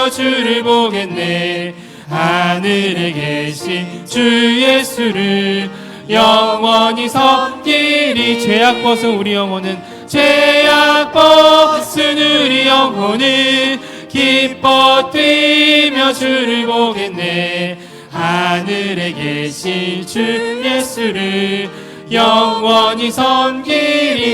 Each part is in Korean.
뛰며 주를 보겠네. 하늘에 계신 주 예수를 영원히 섬기리. 죄악 벗은 우리 영혼은, 죄악 벗은 우리 영혼은 기뻐 뛰며 주를 보겠네. 하늘에 계신 주 예수를 영원히 섬기리.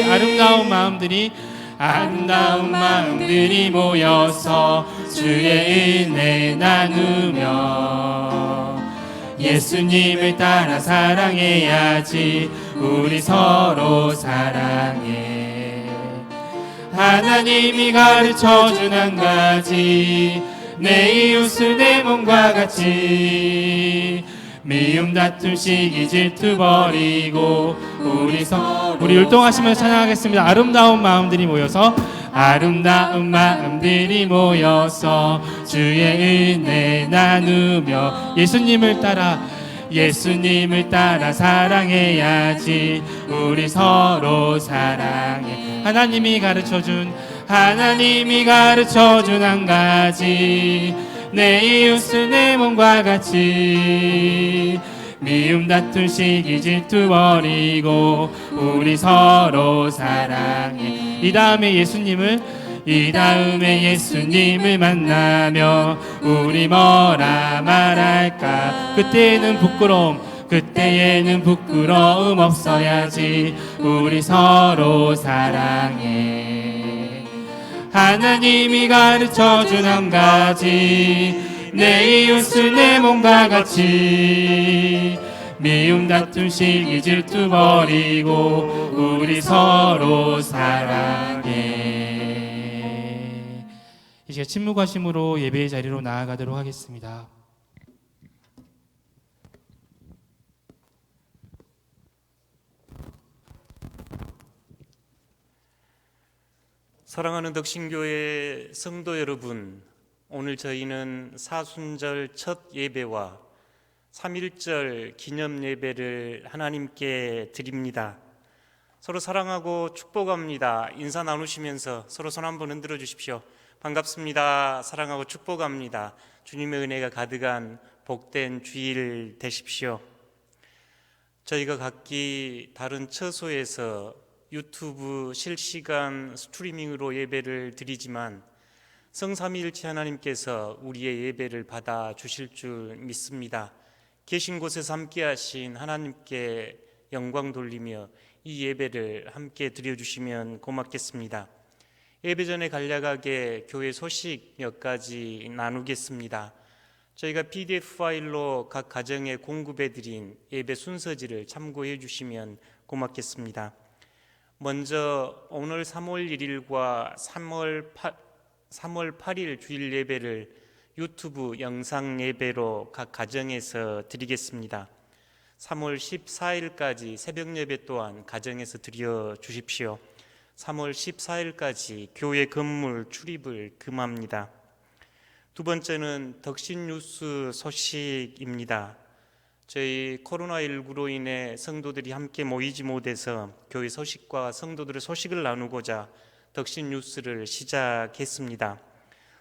아름다운 마음들이 모여서 주의 은혜 나누며 예수님을 따라 사랑해야지. 우리 서로 사랑해. 하나님이 가르쳐준 한 가지, 내 이웃을 내 몸과 같이. 미움 다툼 시기 질투 버리고 우리 율동하시면서 찬양하겠습니다. 아름다운 마음들이 모여서, 아름다운 마음들이 모여서 주의 은혜 나누며 예수님을 따라 사랑해야지. 우리 서로 사랑해. 하나님이 가르쳐준 한 가지, 내 이웃을 내 몸과 같이. 미움 다툼 시기 질투 버리고 우리 서로 사랑해. 이 다음에 예수님을 만나며 우리 뭐라 말할까. 그때에는 부끄러움 없어야지. 우리 서로 사랑해. 하나님이 가르쳐준 한 가지, 내 이웃을 내 몸과 같이. 미움 다툼 시기 질투 버리고 우리 서로 사랑해. 이제 침묵하심으로 예배의 자리로 나아가도록 하겠습니다. 사랑하는 덕신교회 성도 여러분, 오늘 저희는 사순절 첫 예배와 3.1절 기념 예배를 하나님께 드립니다. 서로 사랑하고 축복합니다. 인사 나누시면서 서로 손 한번 흔들어 주십시오. 반갑습니다. 사랑하고 축복합니다. 주님의 은혜가 가득한 복된 주일 되십시오. 저희가 각기 다른 처소에서 유튜브 실시간 스트리밍으로 예배를 드리지만 성삼위일체 하나님께서 우리의 예배를 받아 주실 줄 믿습니다. 계신 곳에서 함께 하신 하나님께 영광 돌리며 이 예배를 함께 드려주시면 고맙겠습니다. 예배 전에 간략하게 교회 소식 몇 가지 나누겠습니다. 저희가 PDF 파일로 각 가정에 공급해드린 예배 순서지를 참고해 주시면 고맙겠습니다. 먼저 오늘 3월 1일과 3월 8일 주일 예배를 유튜브 영상 예배로 각 가정에서 드리겠습니다. 3월 14일까지 새벽 예배 또한 가정에서 드려 주십시오. 3월 14일까지 교회 건물 출입을 금합니다. 두 번째는 덕신뉴스 소식입니다. 저희 코로나19로 인해 성도들이 함께 모이지 못해서 교회 소식과 성도들의 소식을 나누고자 덕신뉴스를 시작했습니다.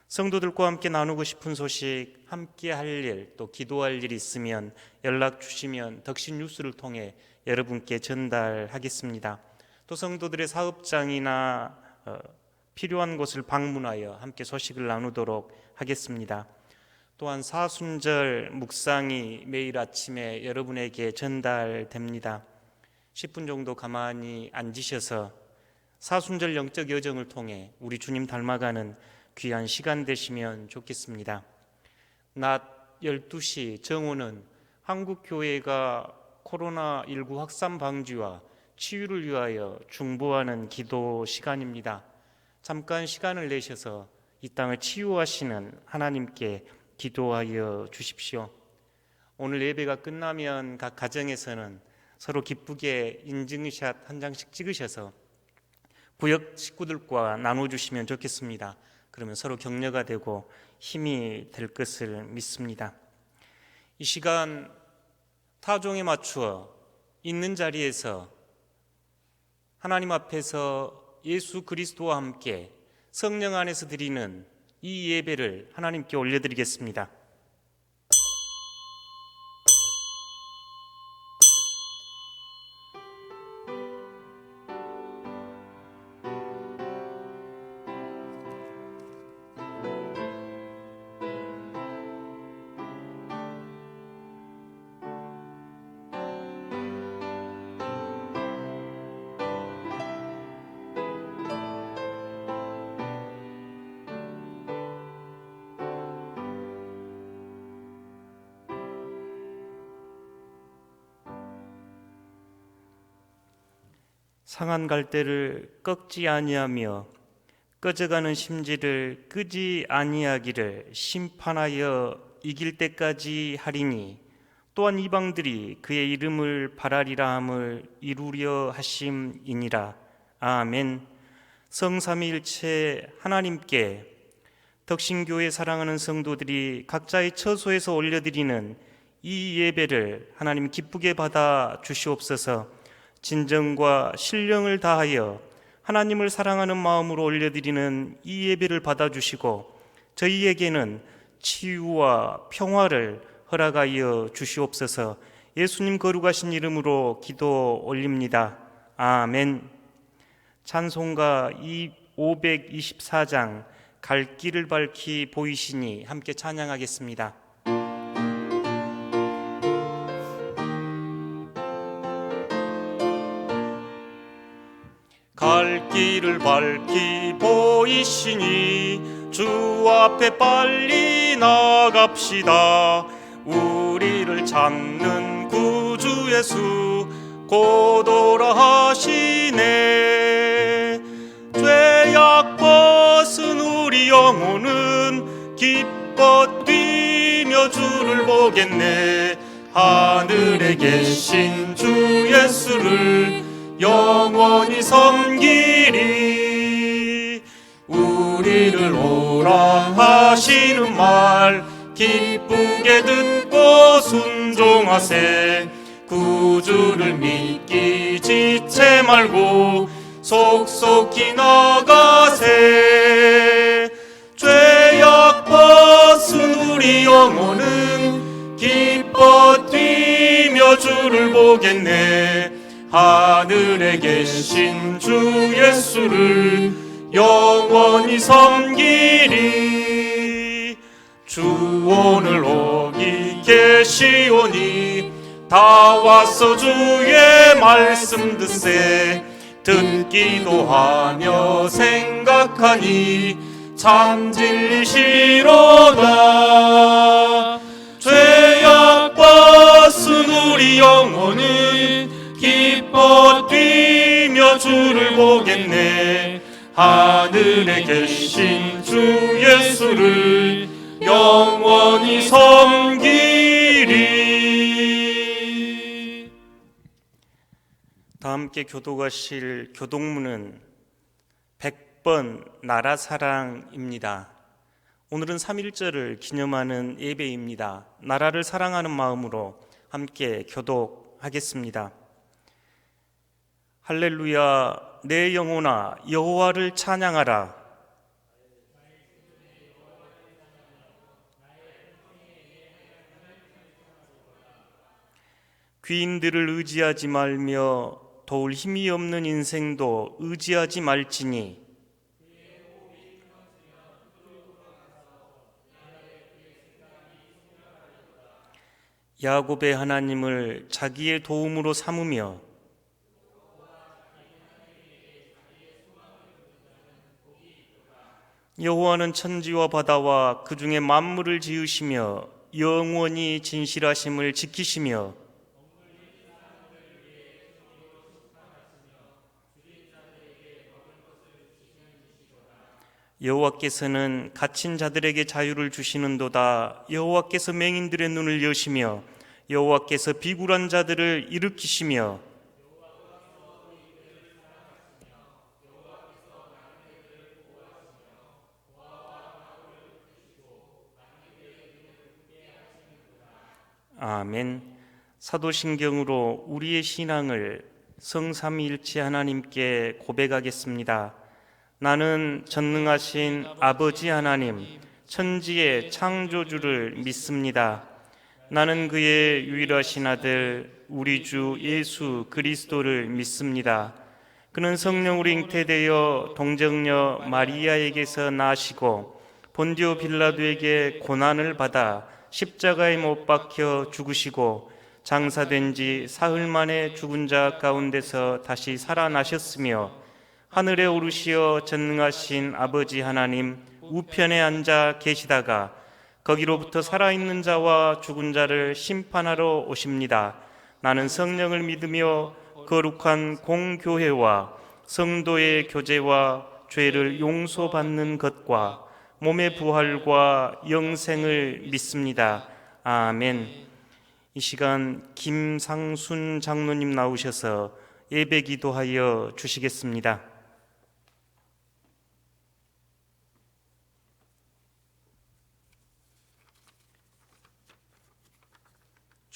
성도들과 함께 나누고 싶은 소식, 함께 할 일, 또 기도할 일 있으면 연락 주시면 덕신뉴스를 통해 여러분께 전달하겠습니다. 또 성도들의 사업장이나 필요한 곳을 방문하여 함께 소식을 나누도록 하겠습니다. 또한 사순절 묵상이 매일 아침에 여러분에게 전달됩니다. 10분 정도 가만히 앉으셔서 사순절 영적 여정을 통해 우리 주님 닮아가는 귀한 시간 되시면 좋겠습니다. 낮 12시 정오는 한국교회가 코로나19 확산 방지와 치유를 위하여 중보하는 기도 시간입니다. 잠깐 시간을 내셔서 이 땅을 치유하시는 하나님께 기도하여 주십시오. 오늘 예배가 끝나면 각 가정에서는 서로 기쁘게 인증샷 한 장씩 찍으셔서 구역 식구들과 나눠주시면 좋겠습니다. 그러면 서로 격려가 되고 힘이 될 것을 믿습니다. 이 시간 타종에 맞추어 있는 자리에서 하나님 앞에서 예수 그리스도와 함께 성령 안에서 드리는 이 예배를 하나님께 올려드리겠습니다. 상한 갈대를 꺾지 아니하며 꺼져가는 심지를 끄지 아니하기를 심판하여 이길 때까지 하리니 또한 이방들이 그의 이름을 바라리라 함을 이루려 하심이니라. 아멘. 성삼위일체 하나님께 덕신교회 사랑하는 성도들이 각자의 처소에서 올려드리는 이 예배를 하나님 기쁘게 받아 주시옵소서. 진정과 신령을 다하여 하나님을 사랑하는 마음으로 올려드리는 이 예배를 받아주시고 저희에게는 치유와 평화를 허락하여 주시옵소서. 예수님 거룩하신 이름으로 기도 올립니다. 아멘. 찬송가 524장 갈 길을 밝히 보이시니 함께 찬양하겠습니다. 갈 길을 밝히 보이시니 주 앞에 빨리 나갑시다. 우리를 찾는 구주 예수 고도라 하시네. 죄악 벗은 우리 영혼은 기뻐 뛰며 주를 보겠네. 하늘에 계신 주 예수를 영원히 섬기리. 우리를 오라 하시는 말 기쁘게 듣고 순종하세. 구주를 믿기 지체 말고 속속히 나가세. 죄악 벗은 우리 영혼은 기뻐 뛰며 주를 보겠네. 하늘에 계신 주 예수를 영원히 섬기리. 주 오늘 오기 계시오니 다 와서 주의 말씀 듣세. 듣기도 하며 생각하니 참 진리시로다. 죄악 벗은 우리 영혼은 기뻐 뛰며 주를 보겠네. 하늘에 계신 주 예수를 영원히 섬기리. 다 함께 교독하실 교독문은 100번 나라 사랑입니다. 오늘은 3.1절을 기념하는 예배입니다. 나라를 사랑하는 마음으로 함께 교독하겠습니다. 할렐루야, 내 영혼아 여호와를 찬양하라. 귀인들을 의지하지 말며 도울 힘이 없는 인생도 의지하지 말지니 야곱의 하나님을 자기의 도움으로 삼으며 여호와는 천지와 바다와 그 중에 만물을 지으시며 영원히 진실하심을 지키시며 여호와께서는 갇힌 자들에게 자유를 주시는도다. 여호와께서 맹인들의 눈을 여시며 여호와께서 비굴한 자들을 일으키시며 아멘. 사도신경으로 우리의 신앙을 성삼위일체 하나님께 고백하겠습니다. 나는 전능하신 아버지 하나님, 천지의 창조주를 믿습니다. 나는 그의 유일하신 아들, 우리 주 예수 그리스도를 믿습니다. 그는 성령으로 잉태되어 동정녀 마리아에게서 나시고 본디오 빌라도에게 고난을 받아 십자가에 못 박혀 죽으시고 장사된 지 사흘 만에 죽은 자 가운데서 다시 살아나셨으며 하늘에 오르시어 전능하신 아버지 하나님 우편에 앉아 계시다가 거기로부터 살아있는 자와 죽은 자를 심판하러 오십니다. 나는 성령을 믿으며 거룩한 공교회와 성도의 교제와 죄를 용서받는 것과 몸의 부활과 영생을 믿습니다. 아멘. 이 시간 김상순 장로님 나오셔서 예배 기도하여 주시겠습니다.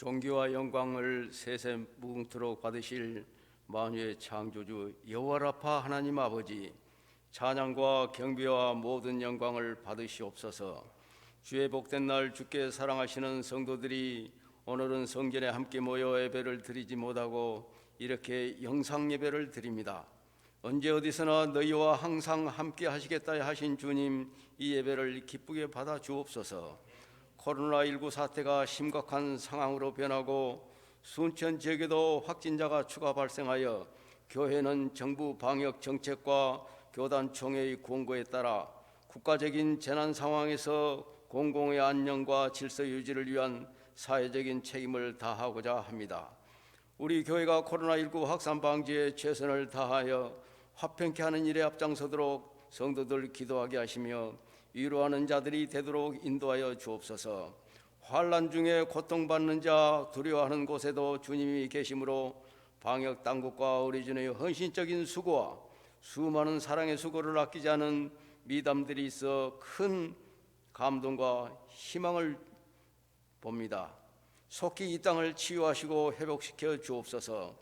존귀와 영광을 세세 무궁토록 받으실 만유의 창조주 여호와라파 하나님 아버지, 찬양과 경배와 모든 영광을 받으시옵소서. 주의 복된 날 주께 사랑하시는 성도들이 오늘은 성전에 함께 모여 예배를 드리지 못하고 이렇게 영상 예배를 드립니다. 언제 어디서나 너희와 항상 함께 하시겠다 하신 주님, 이 예배를 기쁘게 받아 주옵소서. 코로나19 사태가 심각한 상황으로 변하고 순천 지역에도 확진자가 추가 발생하여 교회는 정부 방역 정책과 교단 총회의 권고에 따라 국가적인 재난 상황에서 공공의 안녕과 질서 유지를 위한 사회적인 책임을 다하고자 합니다. 우리 교회가 코로나19 확산 방지에 최선을 다하여 화평케 하는 일에 앞장서도록 성도들 기도하게 하시며 위로하는 자들이 되도록 인도하여 주옵소서. 환난 중에 고통받는 자, 두려워하는 곳에도 주님이 계심으로 방역 당국과 우리 주님의 헌신적인 수고와 수많은 사랑의 수고를 아끼지 않은 미담들이 있어 큰 감동과 희망을 봅니다. 속히 이 땅을 치유하시고 회복시켜 주옵소서.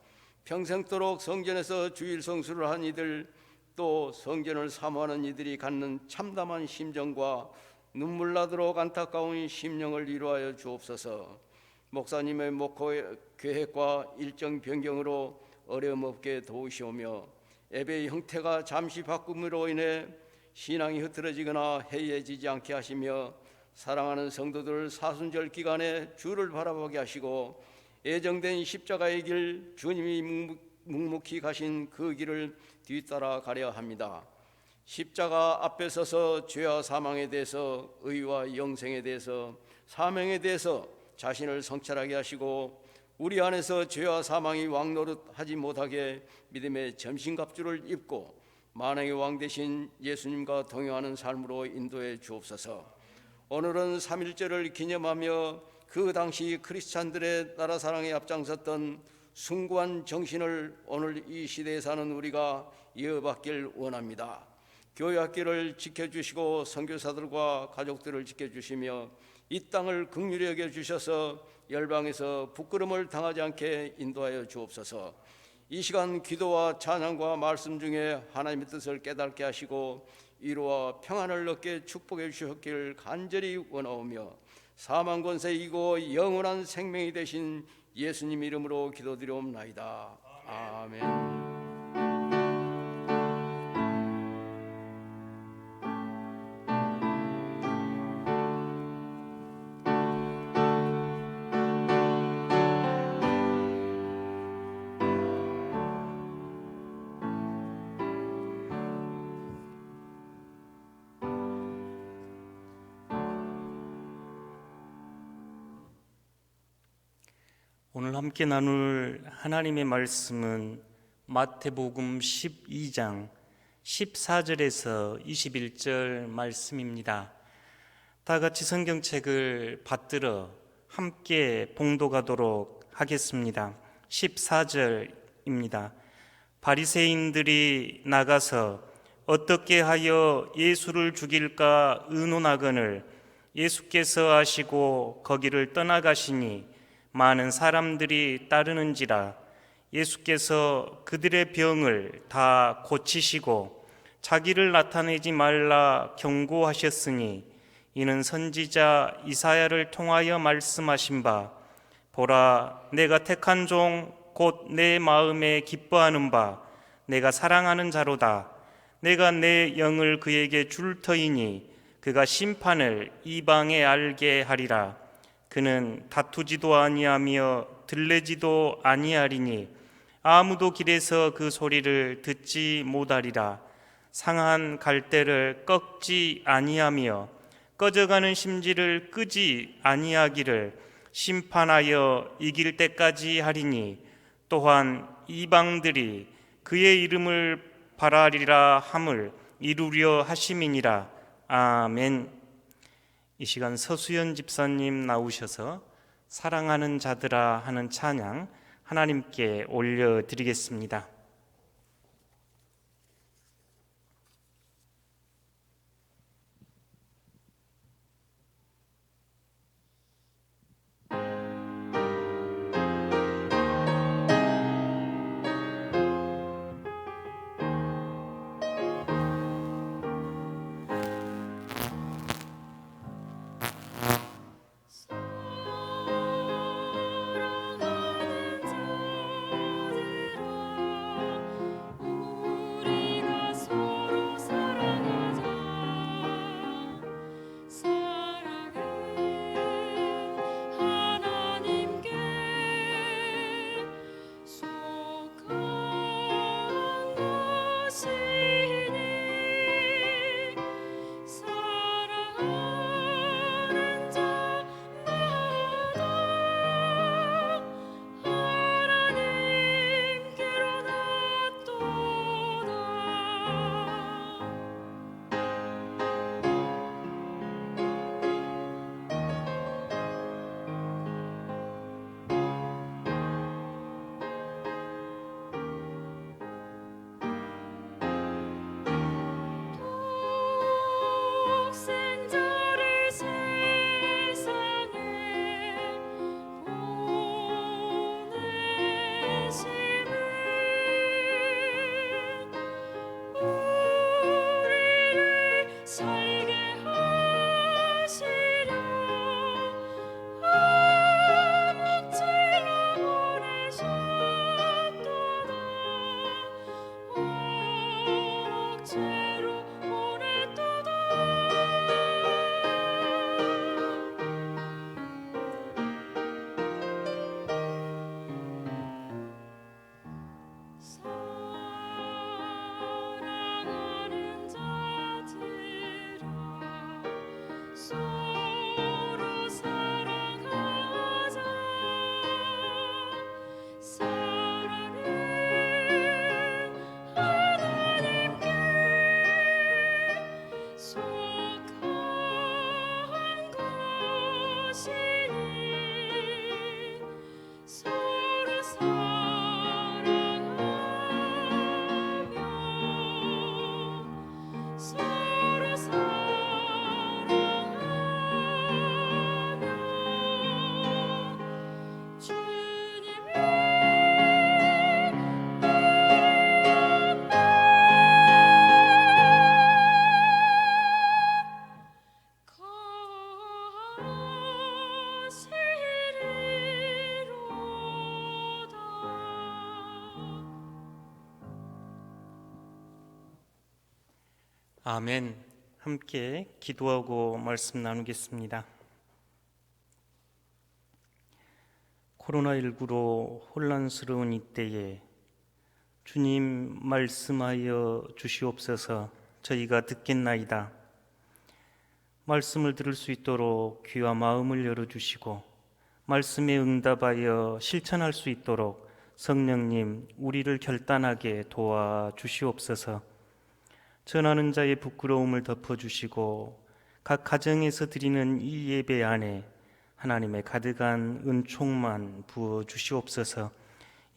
평생도록 성전에서 주일 성수를 한 이들, 또 성전을 사모하는 이들이 갖는 참담한 심정과 눈물 나도록 안타까운 심령을 위로하여 주옵소서. 목사님의 목회 계획과 일정 변경으로 어려움 없게 도우시오며 예배의 형태가 잠시 바꿈으로 인해 신앙이 흐트러지거나 해이해지지 않게 하시며 사랑하는 성도들 사순절 기간에 주를 바라보게 하시고 예정된 십자가의 길, 주님이 묵묵히 가신 그 길을 뒤따라 가려 합니다. 십자가 앞에 서서 죄와 사망에 대해서, 의와 영생에 대해서, 사명에 대해서 자신을 성찰하게 하시고 우리 안에서 죄와 사망이 왕노릇하지 못하게 믿음의 전신갑주를 입고 만왕의 왕 되신 예수님과 동행하는 삶으로 인도해 주옵소서. 오늘은 3.1절을 기념하며 그 당시 크리스찬들의 나라 사랑에 앞장섰던 숭고한 정신을 오늘 이 시대에 사는 우리가 이어받길 원합니다. 교회 학교를 지켜주시고 선교사들과 가족들을 지켜주시며 이 땅을 긍휼히 여겨주셔서 열방에서 부끄러움을 당하지 않게 인도하여 주옵소서. 이 시간 기도와 찬양과 말씀 중에 하나님의 뜻을 깨닫게 하시고 위로와 평안을 얻게 축복해 주셨기를 간절히 원하오며 사망 권세 이고 영원한 생명이 되신 예수님 이름으로 기도드리옵나이다. 아멘. 오늘 함께 나눌 하나님의 말씀은 마태복음 12장 14절에서 21절 말씀입니다. 다 같이 성경책을 받들어 함께 봉독하도록 하겠습니다. 14절입니다. 바리새인들이 나가서 어떻게 하여 예수를 죽일까 의논하거늘 예수께서 아시고 거기를 떠나가시니 많은 사람들이 따르는지라. 예수께서 그들의 병을 다 고치시고 자기를 나타내지 말라 경고하셨으니 이는 선지자 이사야를 통하여 말씀하신 바 보라 내가 택한 종 곧 내 마음에 기뻐하는 바 내가 사랑하는 자로다. 내가 내 영을 그에게 줄 터이니 그가 심판을 이방에 알게 하리라. 그는 다투지도 아니하며 들레지도 아니하리니 아무도 길에서 그 소리를 듣지 못하리라. 상한 갈대를 꺾지 아니하며 꺼져가는 심지를 끄지 아니하기를 심판하여 이길 때까지 하리니 또한 이방들이 그의 이름을 바라리라 함을 이루려 하심이니라. 아멘. 이 시간 서수연 집사님 나오셔서 사랑하는 자들아 하는 찬양 하나님께 올려드리겠습니다. 아멘. 함께 기도하고 말씀 나누겠습니다. 코로나19로 혼란스러운 이때에 주님 말씀하여 주시옵소서. 저희가 듣겠나이다. 말씀을 들을 수 있도록 귀와 마음을 열어주시고 말씀에 응답하여 실천할 수 있도록 성령님 우리를 결단하게 도와주시옵소서. 전하는 자의 부끄러움을 덮어주시고 각 가정에서 드리는 이 예배 안에 하나님의 가득한 은총만 부어주시옵소서.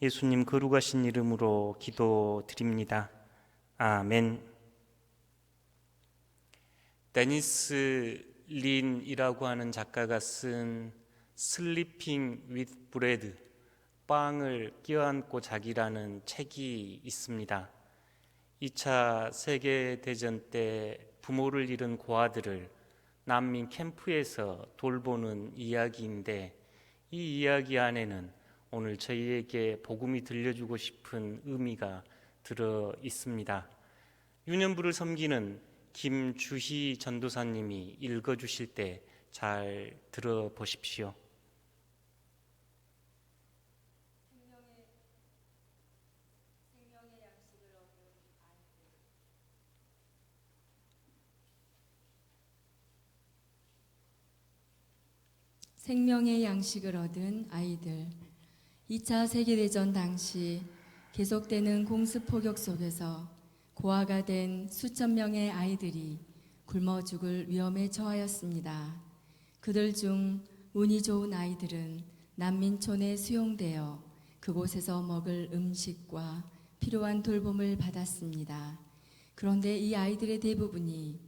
예수님 거룩하신 이름으로 기도드립니다. 아멘. 데니스 린이라고 하는 작가가 쓴 슬리핑 with bread, 빵을 껴안고 자기라는 책이 있습니다. 2차 세계대전 때 부모를 잃은 고아들을 난민 캠프에서 돌보는 이야기인데, 이 이야기 안에는 오늘 저희에게 복음이 들려주고 싶은 의미가 들어 있습니다. 유년부를 섬기는 김주희 전도사님이 읽어주실 때 잘 들어보십시오. 생명의 양식을 얻은 아이들. 2차 세계대전 당시 계속되는 공습포격 속에서 고아가 된 수천 명의 아이들이 굶어 죽을 위험에 처하였습니다. 그들 중 운이 좋은 아이들은 난민촌에 수용되어 그곳에서 먹을 음식과 필요한 돌봄을 받았습니다. 그런데 이 아이들의 대부분이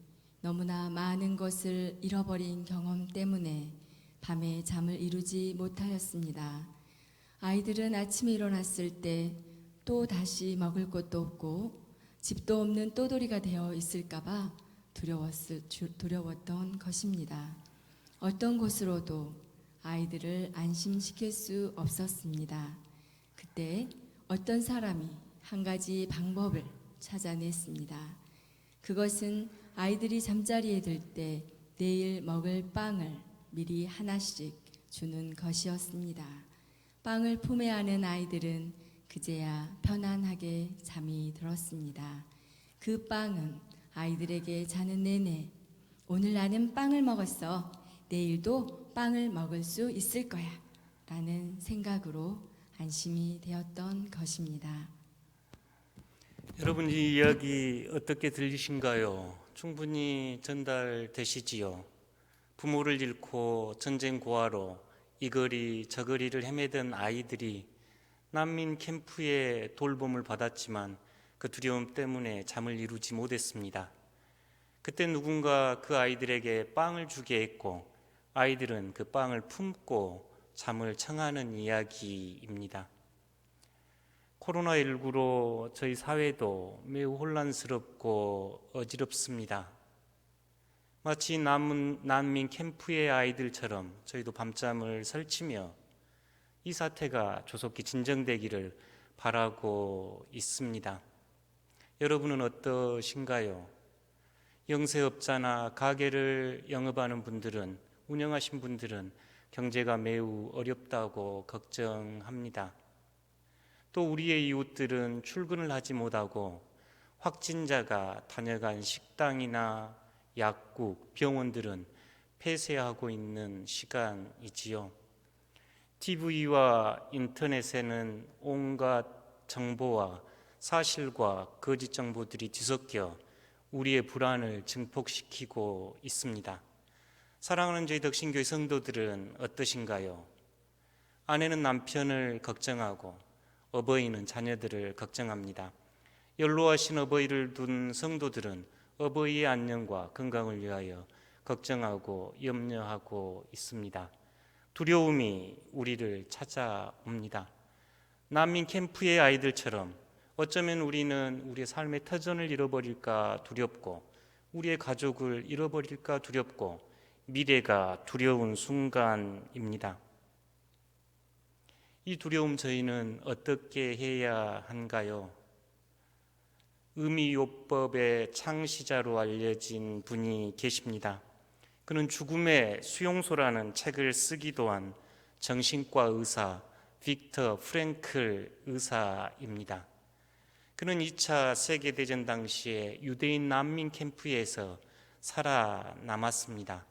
너무나 많은 것을 잃어버린 경험 때문에 밤에 잠을 이루지 못하였습니다. 아이들은 아침에 일어났을 때 또 다시 먹을 것도 없고 집도 없는 떠돌이가 되어 있을까봐 두려웠던 것입니다. 어떤 곳으로도 아이들을 안심시킬 수 없었습니다. 그때 어떤 사람이 한 가지 방법을 찾아냈습니다. 그것은 아이들이 잠자리에 들 때 내일 먹을 빵을 미리 하나씩 주는 것이었습니다. 빵을 품에 안은 아이들은 그제야 편안하게 잠이 들었습니다. 그 빵은 아이들에게 자는 내내 오늘 나는 빵을 먹었어. 내일도 빵을 먹을 수 있을 거야. 라는 생각으로 안심이 되었던 것입니다. 여러분, 이 이야기 어떻게 들리신가요? 충분히 전달되시지요? 부모를 잃고 전쟁 고아로 이거리 저거리를 헤매던 아이들이 난민 캠프의 돌봄을 받았지만 그 두려움 때문에 잠을 이루지 못했습니다. 그때 누군가 그 아이들에게 빵을 주게 했고 아이들은 그 빵을 품고 잠을 청하는 이야기입니다. 코로나19로 저희 사회도 매우 혼란스럽고 어지럽습니다. 마치 난민 캠프의 아이들처럼 저희도 밤잠을 설치며 이 사태가 조속히 진정되기를 바라고 있습니다. 여러분은 어떠신가요? 영세업자나 가게를 영업하는 분들은, 운영하신 분들은 경제가 매우 어렵다고 걱정합니다. 또 우리의 이웃들은 출근을 하지 못하고 확진자가 다녀간 식당이나 약국, 병원들은 폐쇄하고 있는 시간이지요. TV와 인터넷에는 온갖 정보와 사실과 거짓 정보들이 뒤섞여 우리의 불안을 증폭시키고 있습니다. 사랑하는 저희 덕신교회 성도들은 어떠신가요? 아내는 남편을 걱정하고 어버이는 자녀들을 걱정합니다. 연로하신 어버이를 둔 성도들은 어버이의 안녕과 건강을 위하여 걱정하고 염려하고 있습니다. 두려움이 우리를 찾아옵니다. 난민 캠프의 아이들처럼 어쩌면 우리는 우리의 삶의 터전을 잃어버릴까 두렵고 우리의 가족을 잃어버릴까 두렵고 미래가 두려운 순간입니다. 이 두려움 저희는 어떻게 해야 한가요? 의미요법의 창시자로 알려진 분이 계십니다. 그는 죽음의 수용소라는 책을 쓰기도 한 정신과 의사 빅터 프랭클 의사입니다. 그는 2차 세계대전 당시에 유대인 난민 캠프에서 살아남았습니다.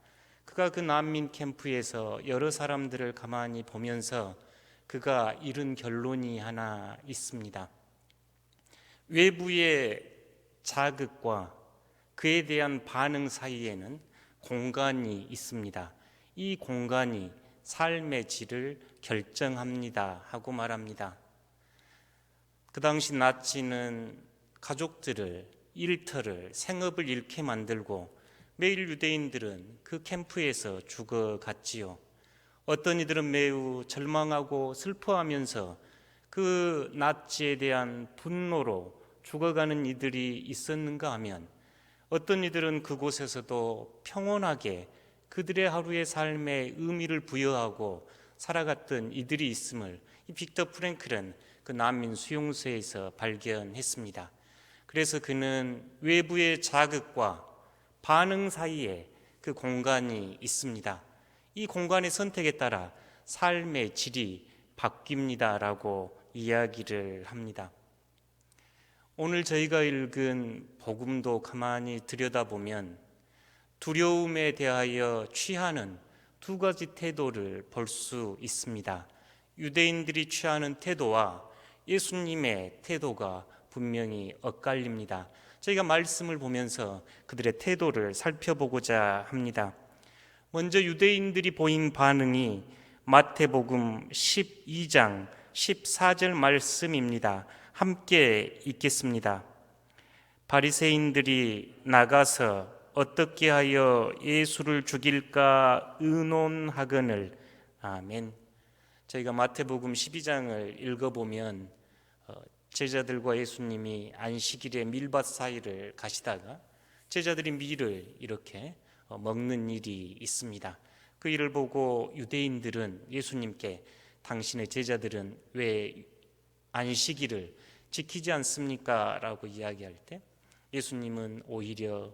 그가 그 난민 캠프에서 여러 사람들을 가만히 보면서 그가 이른 결론이 하나 있습니다. 외부의 자극과 그에 대한 반응 사이에는 공간이 있습니다. 이 공간이 삶의 질을 결정합니다 하고 말합니다. 그 당시 나치는 가족들을, 일터를, 생업을 잃게 만들고 매일 유대인들은 그 캠프에서 죽어갔지요. 어떤 이들은 매우 절망하고 슬퍼하면서 그 나치에 대한 분노로 죽어가는 이들이 있었는가 하면 어떤 이들은 그곳에서도 평온하게 그들의 하루의 삶에 의미를 부여하고 살아갔던 이들이 있음을 이 빅터 프랭클은 그 난민 수용소에서 발견했습니다. 그래서 그는 외부의 자극과 반응 사이에 그 공간이 있습니다. 이 공간의 선택에 따라 삶의 질이 바뀝니다라고 이야기를 합니다. 오늘 저희가 읽은 복음도 가만히 들여다보면 두려움에 대하여 취하는 두 가지 태도를 볼 수 있습니다. 유대인들이 취하는 태도와 예수님의 태도가 분명히 엇갈립니다. 저희가 말씀을 보면서 그들의 태도를 살펴보고자 합니다. 먼저 유대인들이 보인 반응이 마태복음 12장 14절 말씀입니다. 함께 읽겠습니다. 바리새인들이 나가서 어떻게 하여 예수를 죽일까 의논하거늘. 아멘. 저희가 마태복음 12장을 읽어보면 제자들과 예수님이 안식일에 밀밭 사이를 가시다가 제자들이 밀을 이렇게 먹는 일이 있습니다. 그 일을 보고 유대인들은 예수님께 당신의 제자들은 왜 안식일을 지키지 않습니까? 라고 이야기할 때 예수님은 오히려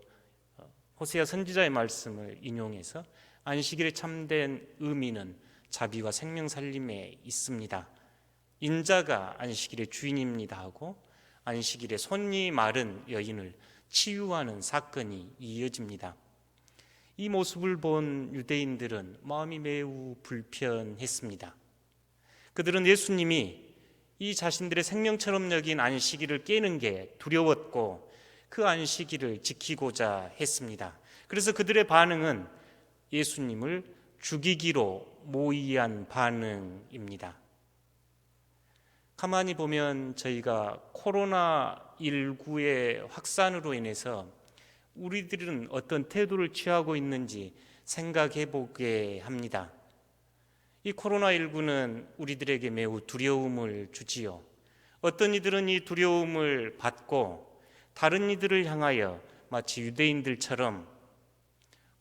호세아 선지자의 말씀을 인용해서 안식일의 참된 의미는 자비와 생명 살림에 있습니다. 인자가 안식일의 주인입니다 하고 안식일에 손이 마른 여인을 치유하는 사건이 이어집니다. 이 모습을 본 유대인들은 마음이 매우 불편했습니다. 그들은 예수님이 이 자신들의 생명처럼 여긴 안식일을 깨는 게 두려웠고 그 안식일을 지키고자 했습니다. 그래서 그들의 반응은 예수님을 죽이기로 모의한 반응입니다. 가만히 보면 저희가 코로나19의 확산으로 인해서 우리들은 어떤 태도를 취하고 있는지 생각해 보게 합니다. 이 코로나19는 우리들에게 매우 두려움을 주지요. 어떤 이들은 이 두려움을 받고 다른 이들을 향하여 마치 유대인들처럼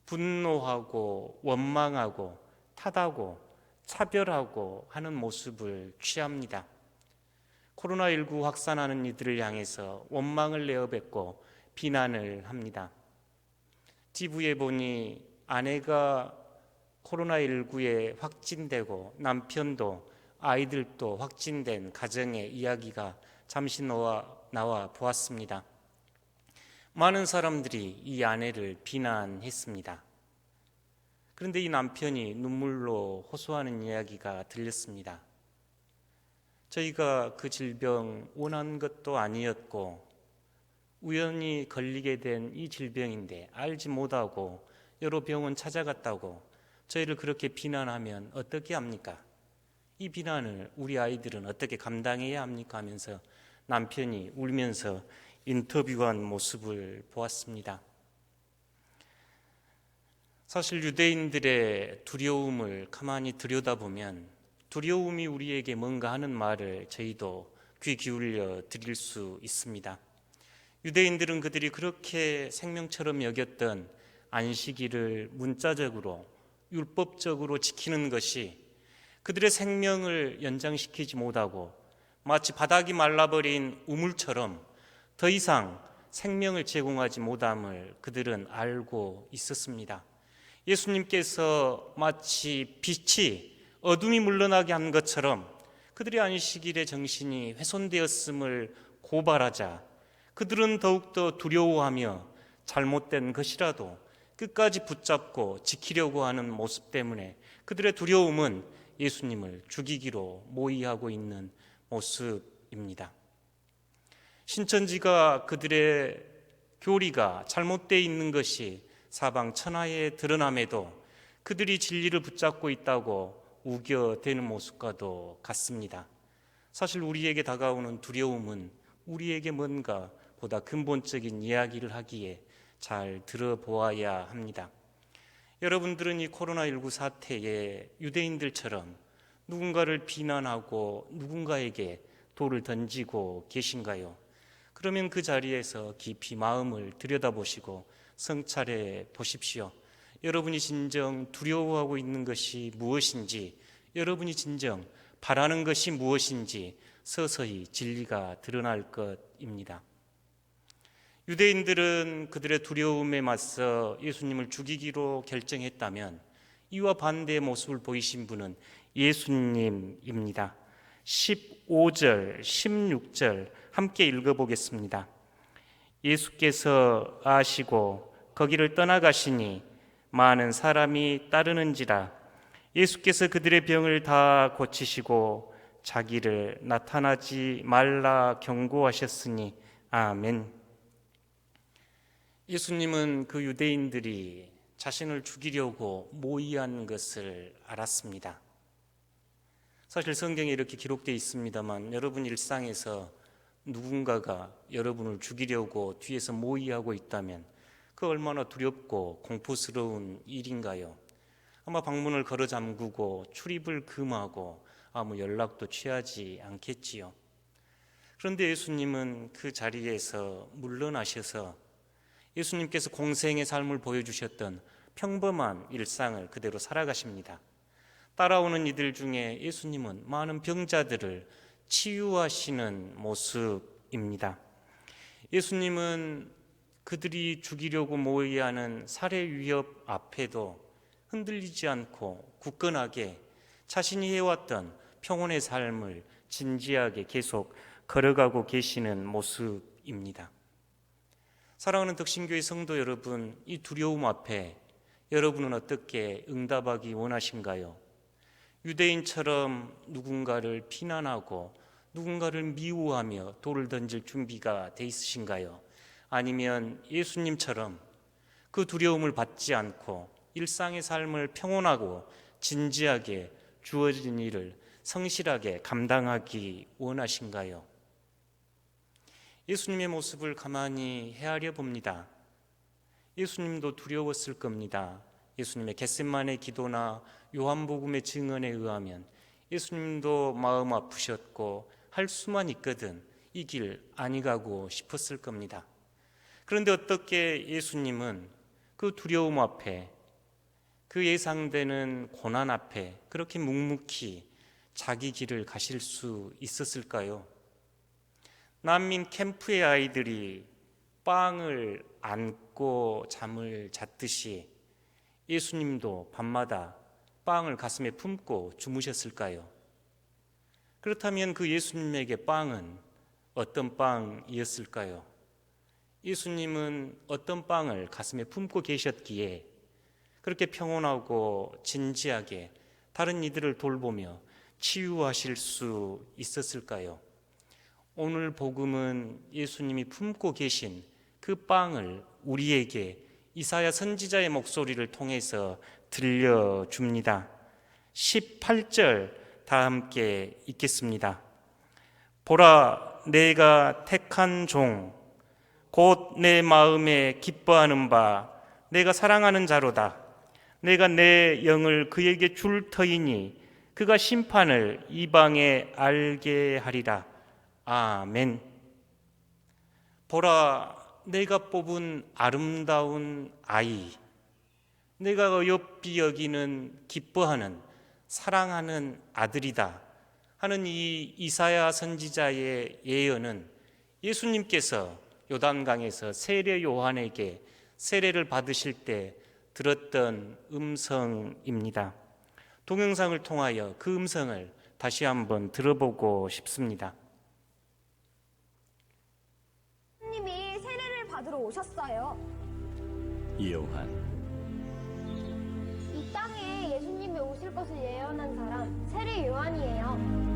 분노하고 원망하고 탓하고 차별하고 하는 모습을 취합니다. 코로나19 확산하는 이들을 향해서 원망을 내어뱉고 비난을 합니다. TV에 보니 아내가 코로나19에 확진되고 남편도 아이들도 확진된 가정의 이야기가 잠시 나와 보았습니다. 많은 사람들이 이 아내를 비난했습니다. 그런데 이 남편이 눈물로 호소하는 이야기가 들렸습니다. 저희가 그 질병 원한 것도 아니었고 우연히 걸리게 된 이 질병인데 알지 못하고 여러 병원 찾아갔다고 저희를 그렇게 비난하면 어떻게 합니까? 이 비난을 우리 아이들은 어떻게 감당해야 합니까? 하면서 남편이 울면서 인터뷰한 모습을 보았습니다. 사실 유대인들의 두려움을 가만히 들여다보면 두려움이 우리에게 뭔가 하는 말을 저희도 귀 기울여 드릴 수 있습니다. 유대인들은 그들이 그렇게 생명처럼 여겼던 안식일을 문자적으로 율법적으로 지키는 것이 그들의 생명을 연장시키지 못하고 마치 바닥이 말라버린 우물처럼 더 이상 생명을 제공하지 못함을 그들은 알고 있었습니다. 예수님께서 마치 빛이 어둠이 물러나게 한 것처럼 그들의 안식일의 정신이 훼손되었음을 고발하자 그들은 더욱더 두려워하며 잘못된 것이라도 끝까지 붙잡고 지키려고 하는 모습 때문에 그들의 두려움은 예수님을 죽이기로 모의하고 있는 모습입니다. 신천지가 그들의 교리가 잘못되어 있는 것이 사방 천하에 드러남에도 그들이 진리를 붙잡고 있다고 우겨대는 모습과도 같습니다. 사실 우리에게 다가오는 두려움은 우리에게 뭔가 보다 근본적인 이야기를 하기에 잘 들어보아야 합니다. 여러분들은 이 코로나19 사태에 유대인들처럼 누군가를 비난하고 누군가에게 돌을 던지고 계신가요? 그러면 그 자리에서 깊이 마음을 들여다보시고 성찰해 보십시오. 여러분이 진정 두려워하고 있는 것이 무엇인지, 여러분이 진정 바라는 것이 무엇인지 서서히 진리가 드러날 것입니다. 유대인들은 그들의 두려움에 맞서 예수님을 죽이기로 결정했다면 이와 반대의 모습을 보이신 분은 예수님입니다. 15절, 16절 함께 읽어보겠습니다. 예수께서 아시고 거기를 떠나가시니 많은 사람이 따르는지라. 예수께서 그들의 병을 다 고치시고 자기를 나타나지 말라 경고하셨으니 아멘. 예수님은 그 유대인들이 자신을 죽이려고 모의한 것을 알았습니다. 사실 성경에 이렇게 기록되어 있습니다만 여러분 일상에서 누군가가 여러분을 죽이려고 뒤에서 모의하고 있다면 그 얼마나 두렵고 공포스러운 일인가요? 아마 방문을 걸어 잠그고 출입을 금하고 아무 연락도 취하지 않겠지요. 그런데 예수님은 그 자리에서 물러나셔서 예수님께서 공생의 삶을 보여주셨던 평범한 일상을 그대로 살아가십니다. 따라오는 이들 중에 예수님은 많은 병자들을 치유하시는 모습입니다. 예수님은 그들이 죽이려고 모의하는 살해 위협 앞에도 흔들리지 않고 굳건하게 자신이 해왔던 평온의 삶을 진지하게 계속 걸어가고 계시는 모습입니다. 사랑하는 덕신교회 성도 여러분, 이 두려움 앞에 여러분은 어떻게 응답하기 원하신가요? 유대인처럼 누군가를 비난하고 누군가를 미워하며 돌을 던질 준비가 돼 있으신가요? 아니면 예수님처럼 그 두려움을 받지 않고 일상의 삶을 평온하고 진지하게 주어진 일을 성실하게 감당하기 원하신가요? 예수님의 모습을 가만히 헤아려 봅니다. 예수님도 두려웠을 겁니다. 예수님의 겟세마네 기도나 요한복음의 증언에 의하면 예수님도 마음 아프셨고 할 수만 있거든 이 길 아니 가고 싶었을 겁니다. 그런데 어떻게 예수님은 그 두려움 앞에, 그 예상되는 고난 앞에 그렇게 묵묵히 자기 길을 가실 수 있었을까요? 난민 캠프의 아이들이 빵을 안고 잠을 잤듯이 예수님도 밤마다 빵을 가슴에 품고 주무셨을까요? 그렇다면 그 예수님에게 빵은 어떤 빵이었을까요? 예수님은 어떤 빵을 가슴에 품고 계셨기에 그렇게 평온하고 진지하게 다른 이들을 돌보며 치유하실 수 있었을까요? 오늘 복음은 예수님이 품고 계신 그 빵을 우리에게 이사야 선지자의 목소리를 통해서 들려줍니다. 18절 다 함께 읽겠습니다. 보라, 내가 택한 종, 곧 내 마음에 기뻐하는 바, 내가 사랑하는 자로다. 내가 내 영을 그에게 줄 터이니 그가 심판을 이방에 알게 하리라. 아멘. 보라, 내가 뽑은 아름다운 아이, 내가 어여삐 여기는 기뻐하는 사랑하는 아들이다 하는 이 이사야 선지자의 예언은 예수님께서 요단강에서 세례 요한에게 세례를 받으실 때 들었던 음성입니다. 동영상을 통하여 그 음성을 다시 한번 들어보고 싶습니다. 예수님이 세례를 받으러 오셨어요. 요한, 이 땅에 예수님이 오실 것을 예언한 사람 세례 요한이에요.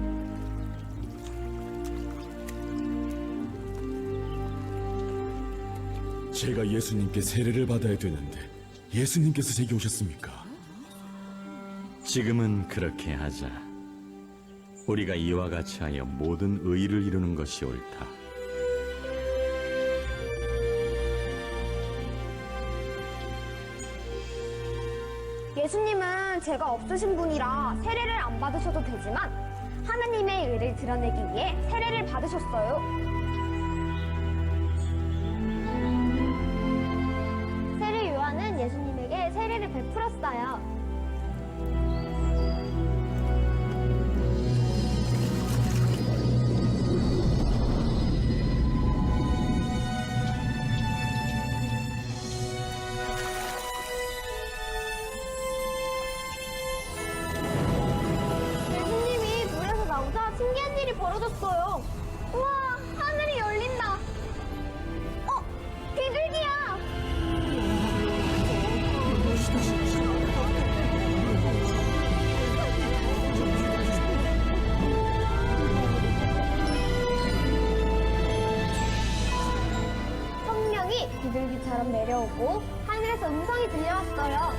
제가 예수님께 세례를 받아야 되는데 예수님께서 제게 오셨습니까? 지금은 그렇게 하자. 우리가 이와 같이 하여 모든 의를 이루는 것이 옳다. 예수님은 죄가 없으신 분이라 세례를 안 받으셔도 되지만 하느님의 의를 드러내기 위해 세례를 받으셨어요. 벌어졌어요. 우와, 하늘이 열린다. 비둘기야. 성령이 비둘기처럼 내려오고 하늘에서 음성이 들려왔어요.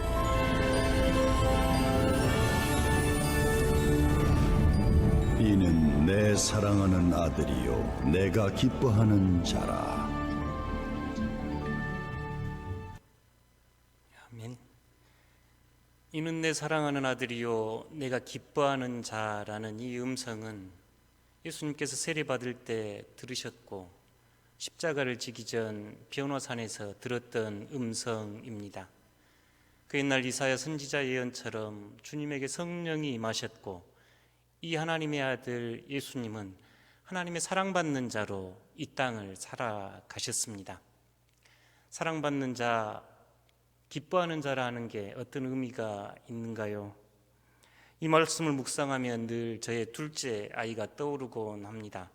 이는 내 사랑하는 아들이요 내가 기뻐하는 자라. 아멘. 이는 내 사랑하는 아들이요 내가 기뻐하는 자라는 이 음성은 예수님께서 세례받을 때 들으셨고 십자가를 지기 전 변호산에서 들었던 음성입니다. 그 옛날 이사야 선지자 예언처럼 주님에게 성령이 임하셨고 이 하나님의 아들 예수님은 하나님의 사랑받는 자로 이 땅을 살아가셨습니다. 사랑받는 자, 기뻐하는 자라는 게 어떤 의미가 있는가요? 이 말씀을 묵상하면 늘 저의 둘째 아이가 떠오르곤 합니다.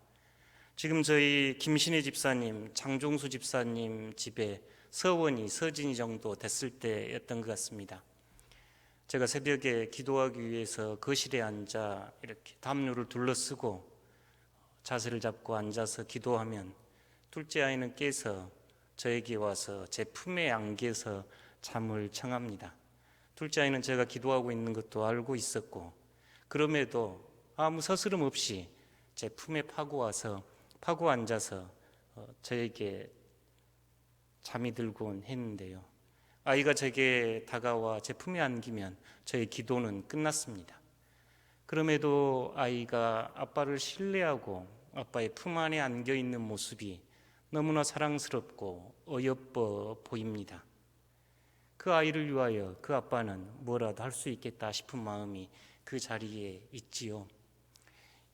지금 저희 김신혜 집사님, 장종수 집사님 집에 서진이 정도 됐을 때였던 것 같습니다. 제가 새벽에 기도하기 위해서 거실에 앉아 이렇게 담요를 둘러쓰고 자세를 잡고 앉아서 기도하면 둘째 아이는 깨서 저에게 와서 제 품에 안겨서 잠을 청합니다. 둘째 아이는 제가 기도하고 있는 것도 알고 있었고 그럼에도 아무 서스름 없이 제 품에 파고 앉아서 저에게 잠이 들곤 했는데요. 아이가 제게 다가와 제 품에 안기면 저의 기도는 끝났습니다. 그럼에도 아이가 아빠를 신뢰하고 아빠의 품 안에 안겨 있는 모습이 너무나 사랑스럽고 어여뻐 보입니다. 그 아이를 위하여 그 아빠는 뭐라도 할 수 있겠다 싶은 마음이 그 자리에 있지요.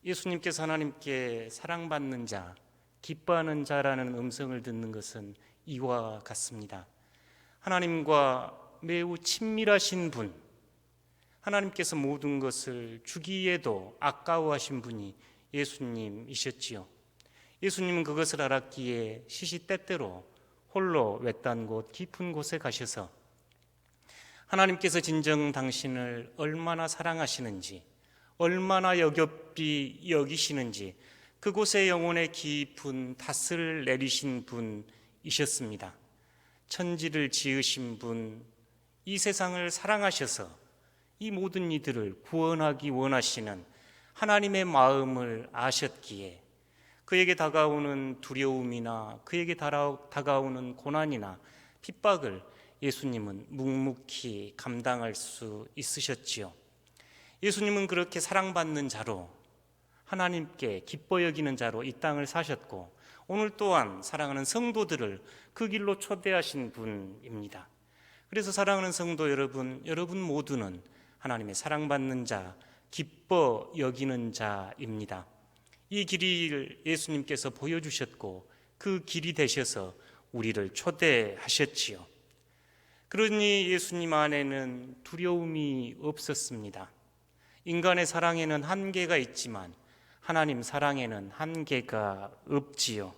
예수님께서 하나님께 사랑받는 자, 기뻐하는 자라는 음성을 듣는 것은 이와 같습니다. 하나님과 매우 친밀하신 분, 하나님께서 모든 것을 주기에도 아까워하신 분이 예수님이셨지요. 예수님은 그것을 알았기에 시시때때로 홀로 외딴 곳 깊은 곳에 가셔서 하나님께서 진정 당신을 얼마나 사랑하시는지, 얼마나 여겹게 여기시는지 그곳에 영혼의 깊은 닷을 내리신 분이셨습니다. 천지를 지으신 분, 이 세상을 사랑하셔서 이 모든 이들을 구원하기 원하시는 하나님의 마음을 아셨기에 그에게 다가오는 두려움이나 그에게 다가오는 고난이나 핍박을 예수님은 묵묵히 감당할 수 있으셨지요. 예수님은 그렇게 사랑받는 자로 하나님께 기뻐 여기는 자로 이 땅을 사셨고 오늘 또한 사랑하는 성도들을 그 길로 초대하신 분입니다. 그래서 사랑하는 성도 여러분 모두는 하나님의 사랑받는 자, 기뻐 여기는 자입니다. 이 길을 예수님께서 보여주셨고 그 길이 되셔서 우리를 초대하셨지요. 그러니 예수님 안에는 두려움이 없었습니다. 인간의 사랑에는 한계가 있지만 하나님 사랑에는 한계가 없지요.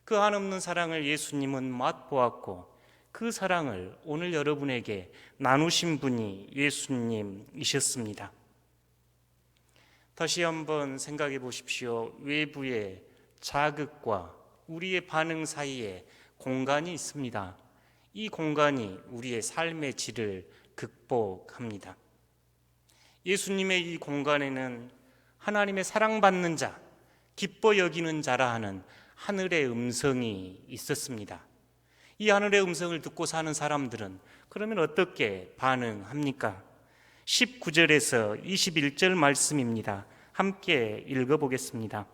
그 한없는 사랑을 예수님은 맛보았고 그 사랑을 오늘 여러분에게 나누신 분이 예수님이셨습니다. 다시 한번 생각해 보십시오. 외부의 자극과 우리의 반응 사이에 공간이 있습니다. 이 공간이 우리의 삶의 질을 극복합니다. 예수님의 이 공간에는 하나님의 사랑받는 자, 기뻐 여기는 자라 하는 하늘의 음성이 있었습니다. 이 하늘의 음성을 듣고 사는 사람들은 그러면 어떻게 반응합니까? 19절에서 21절 말씀입니다. 함께 읽어보겠습니다.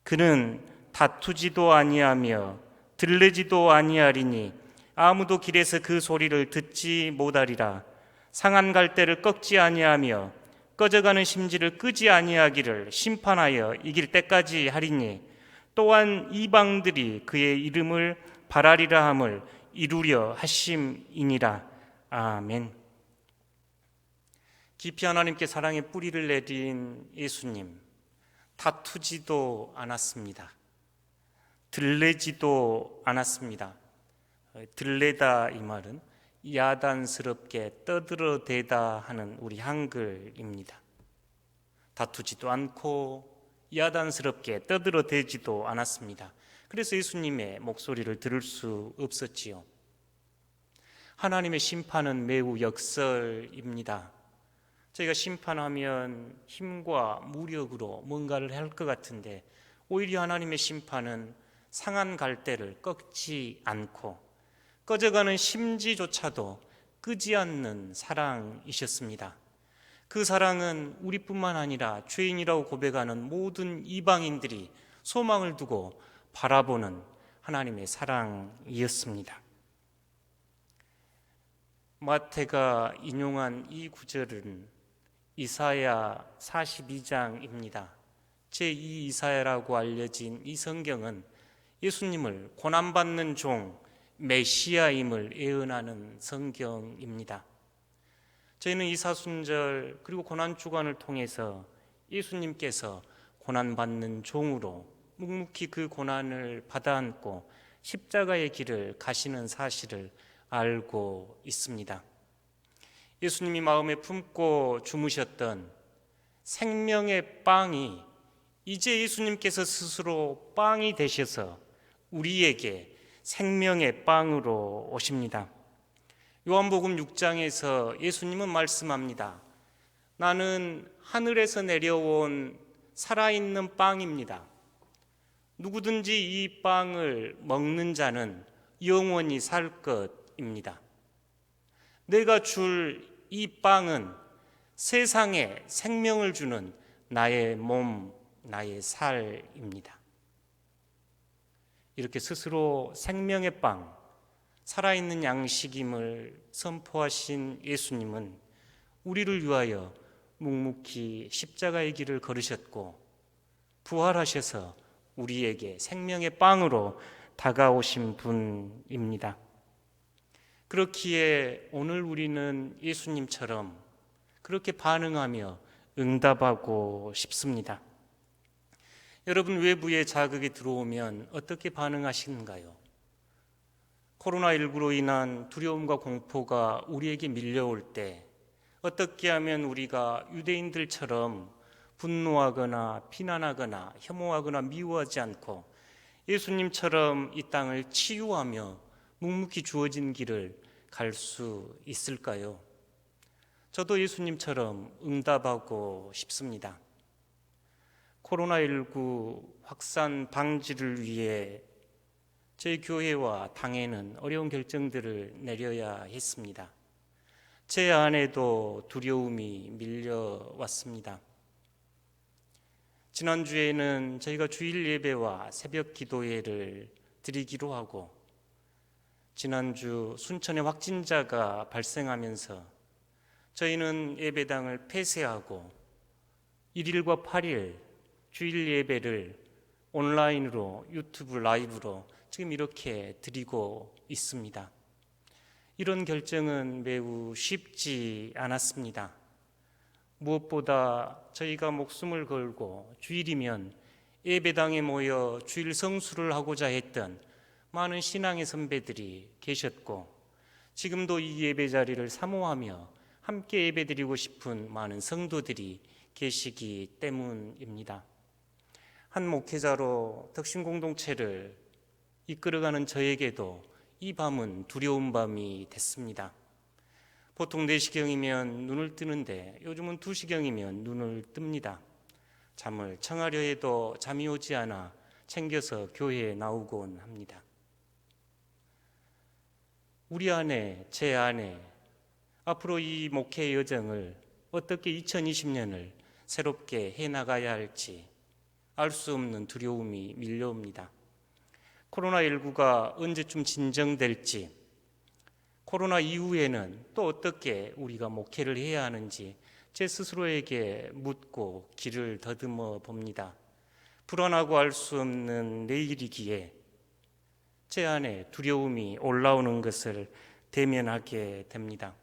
그는 다투지도 아니하며 들르지도 아니하리니 아무도 길에서 그 소리를 듣지 못하리라. 상한 갈대를 꺾지 아니하며 꺼져가는 심지를 끄지 아니하기를 심판하여 이길 때까지 하리니 또한 이방들이 그의 이름을 바라리라 함을 이루려 하심이니라. 아멘. 깊이 하나님께 사랑의 뿌리를 내린 예수님, 다투지도 않았습니다. 들레지도 않았습니다. 들레다 이 말은 야단스럽게 떠들어대다 하는 우리 한글입니다. 다투지도 않고 야단스럽게 떠들어대지도 않았습니다. 그래서 예수님의 목소리를 들을 수 없었지요. 하나님의 심판은 매우 역설입니다. 저희가 심판하면 힘과 무력으로 뭔가를 할 것 같은데 오히려 하나님의 심판은 상한 갈대를 꺾지 않고 꺼져가는 심지조차도 끄지 않는 사랑이셨습니다. 그 사랑은 우리뿐만 아니라 죄인이라고 고백하는 모든 이방인들이 소망을 두고 바라보는 하나님의 사랑이었습니다. 마태가 인용한 이 구절은 이사야 42장입니다. 제2 이사야라고 알려진 이 성경은 예수님을 고난받는 종 메시아임을 예언하는 성경입니다. 저희는 이 사순절 그리고 고난주간을 통해서 예수님께서 고난받는 종으로 묵묵히 그 고난을 받아안고 십자가의 길을 가시는 사실을 알고 있습니다. 예수님이 마음에 품고 주무셨던 생명의 빵이 이제 예수님께서 스스로 빵이 되셔서 우리에게 생명의 빵으로 오십니다. 요한복음 6장에서 예수님은 말씀합니다. 나는 하늘에서 내려온 살아있는 빵입니다. 누구든지 이 빵을 먹는 자는 영원히 살 것입니다. 내가 줄 이 빵은 세상에 생명을 주는 나의 몸, 나의 살입니다. 이렇게 스스로 생명의 빵, 살아있는 양식임을 선포하신 예수님은 우리를 위하여 묵묵히 십자가의 길을 걸으셨고 부활하셔서 우리에게 생명의 빵으로 다가오신 분입니다. 그렇기에 오늘 우리는 예수님처럼 그렇게 반응하며 응답하고 싶습니다. 여러분, 외부의 자극이 들어오면 어떻게 반응하시는가요? 코로나19로 인한 두려움과 공포가 우리에게 밀려올 때 어떻게 하면 우리가 유대인들처럼 분노하거나 비난하거나 혐오하거나 미워하지 않고 예수님처럼 이 땅을 치유하며 묵묵히 주어진 길을 갈 수 있을까요? 저도 예수님처럼 응답하고 싶습니다. 코로나19 확산 방지를 위해 저희 교회와 당회는 어려운 결정들을 내려야 했습니다. 제 안에도 두려움이 밀려왔습니다. 지난주에는 저희가 주일 예배와 새벽 기도회를 드리기로 하고 지난주 순천에 확진자가 발생하면서 저희는 예배당을 폐쇄하고 1일과 8일 주일 예배를 온라인으로 유튜브 라이브로 지금 이렇게 드리고 있습니다. 이런 결정은 매우 쉽지 않았습니다. 무엇보다 저희가 목숨을 걸고 주일이면 예배당에 모여 주일 성수를 하고자 했던 많은 신앙의 선배들이 계셨고 지금도 이 예배 자리를 사모하며 함께 예배드리고 싶은 많은 성도들이 계시기 때문입니다. 한 목회자로 덕신공동체를 이끌어가는 저에게도 이 밤은 두려운 밤이 됐습니다. 보통 4시경이면 눈을 뜨는데 요즘은 2시경이면 눈을 뜹니다. 잠을 청하려 해도 잠이 오지 않아 챙겨서 교회에 나오곤 합니다. 우리 안에, 제 안에 앞으로 이 목회 여정을 어떻게 2020년을 새롭게 해나가야 할지 알 수 없는 두려움이 밀려옵니다. 코로나19가 언제쯤 진정될지, 코로나 이후에는 또 어떻게 우리가 목회를 해야 하는지 제 스스로에게 묻고 길을 더듬어 봅니다. 불안하고 알 수 없는 내일이기에 제 안에 두려움이 올라오는 것을 대면하게 됩니다.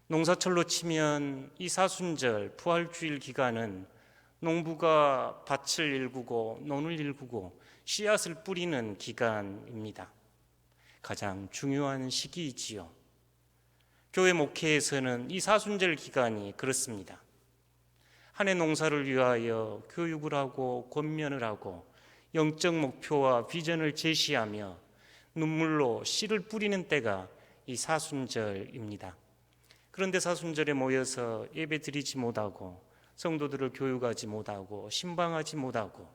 농사철로 치면 이 사순절 부활주일 기간은 농부가 밭을 일구고 논을 일구고 씨앗을 뿌리는 기간입니다. 가장 중요한 시기이지요. 교회 목회에서는 이 사순절 기간이 그렇습니다. 한 해 농사를 위하여 교육을 하고 권면을 하고 영적 목표와 비전을 제시하며 눈물로 씨를 뿌리는 때가 이 사순절입니다. 그런데 사순절에 모여서 예배 드리지 못하고 성도들을 교육하지 못하고 신방하지 못하고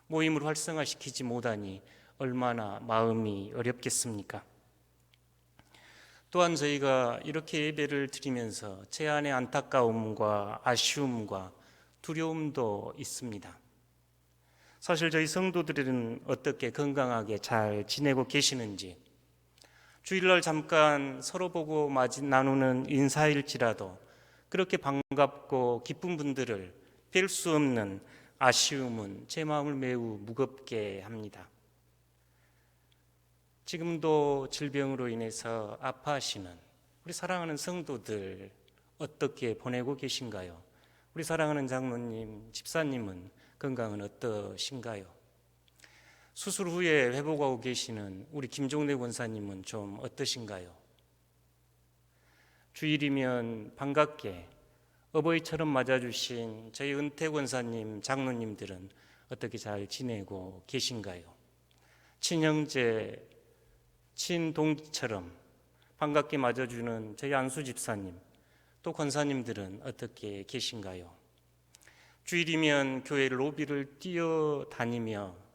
모임을 활성화시키지 못하니 얼마나 마음이 어렵겠습니까? 또한 저희가 이렇게 예배를 드리면서 제 안에 안타까움과 아쉬움과 두려움도 있습니다. 사실 저희 성도들은 어떻게 건강하게 잘 지내고 계시는지, 주일날 잠깐 서로 보고 나누는 인사일지라도 그렇게 반갑고 기쁜 분들을 뵐 수 없는 아쉬움은 제 마음을 매우 무겁게 합니다. 지금도 질병으로 인해서 아파하시는 우리 사랑하는 성도들 어떻게 보내고 계신가요? 우리 사랑하는 장로님, 집사님은 건강은 어떠신가요? 수술 후에 회복하고 계시는 우리 김종래 권사님은 좀 어떠신가요? 주일이면 반갑게 어버이처럼 맞아주신 저희 은퇴 권사님, 장로님들은 어떻게 잘 지내고 계신가요? 친형제, 친동지처럼 반갑게 맞아주는 저희 안수 집사님, 또 권사님들은 어떻게 계신가요? 주일이면 교회 로비를 뛰어다니며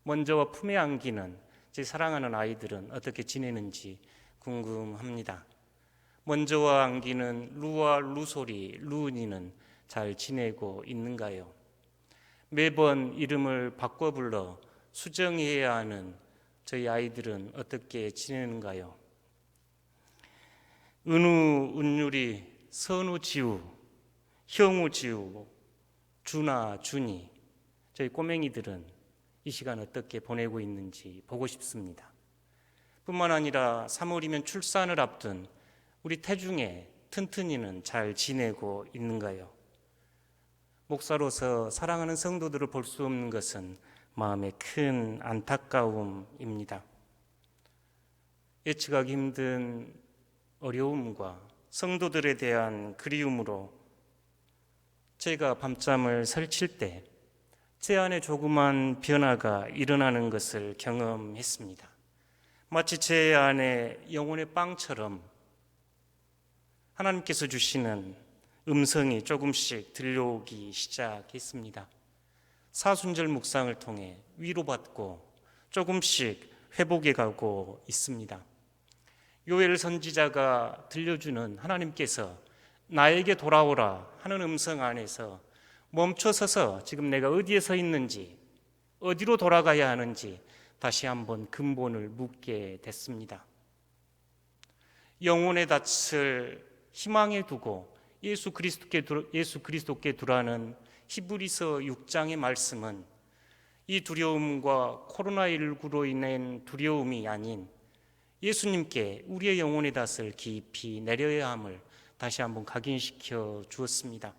먼저와 품에 안기는 제 사랑하는 아이들은 어떻게 지내는지 궁금합니다. 먼저와 안기는 루와 루소리, 루은이는 잘 지내고 있는가요? 매번 이름을 바꿔 불러 수정해야 하는 저희 아이들은 어떻게 지내는가요? 은우, 은율이, 선우, 지우, 형우, 지우, 준아, 준이, 저희 꼬맹이들은 이 시간 어떻게 보내고 있는지 보고 싶습니다. 뿐만 아니라 3월이면 출산을 앞둔 우리 태중의 튼튼이는 잘 지내고 있는가요? 목사로서 사랑하는 성도들을 볼 수 없는 것은 마음의 큰 안타까움입니다. 예측하기 힘든 어려움과 성도들에 대한 그리움으로 제가 밤잠을 설칠 때 제 안에 조그만 변화가 일어나는 것을 경험했습니다. 마치 제 안에 영혼의 빵처럼 하나님께서 주시는 음성이 조금씩 들려오기 시작했습니다. 사순절 묵상을 통해 위로받고 조금씩 회복해 가고 있습니다. 요엘 선지자가 들려주는 하나님께서 나에게 돌아오라 하는 음성 안에서 멈춰서서 지금 내가 어디에 서 있는지, 어디로 돌아가야 하는지 다시 한번 근본을 묻게 됐습니다. 영혼의 닻을 희망에 두고 예수 그리스도께 두라는 히브리서 6장의 말씀은 이 두려움과 코로나19로 인한 두려움이 아닌 예수님께 우리의 영혼의 닻을 깊이 내려야 함을 다시 한번 각인시켜 주었습니다.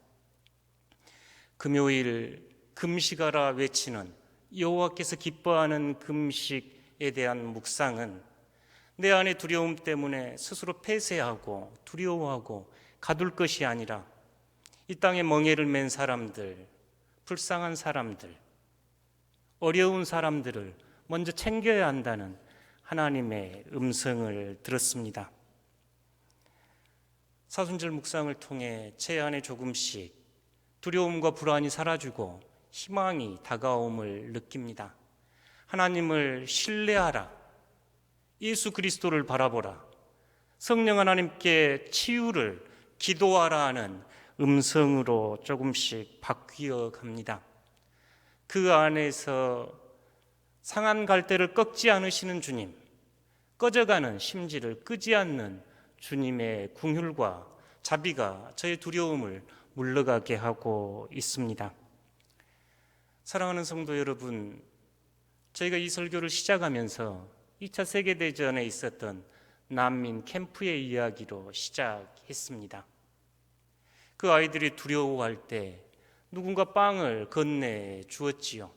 금요일 금식하라 외치는 여호와께서 기뻐하는 금식에 대한 묵상은 내 안의 두려움 때문에 스스로 폐쇄하고 두려워하고 가둘 것이 아니라 이 땅에 멍에를 맨 사람들, 불쌍한 사람들, 어려운 사람들을 먼저 챙겨야 한다는 하나님의 음성을 들었습니다. 사순절 묵상을 통해 제 안에 조금씩 두려움과 불안이 사라지고 희망이 다가옴을 느낍니다. 하나님을 신뢰하라. 예수 그리스도를 바라보라. 성령 하나님께 치유를 기도하라 하는 음성으로 조금씩 바뀌어 갑니다. 그 안에서 상한 갈대를 꺾지 않으시는 주님, 꺼져가는 심지를 끄지 않는 주님의 긍휼과 자비가 저의 두려움을 물러가게 하고 있습니다. 사랑하는 성도 여러분, 저희가 이 설교를 시작하면서 2차 세계대전에 있었던 난민 캠프의 이야기로 시작했습니다. 그 아이들이 두려워할 때 누군가 빵을 건네 주었지요.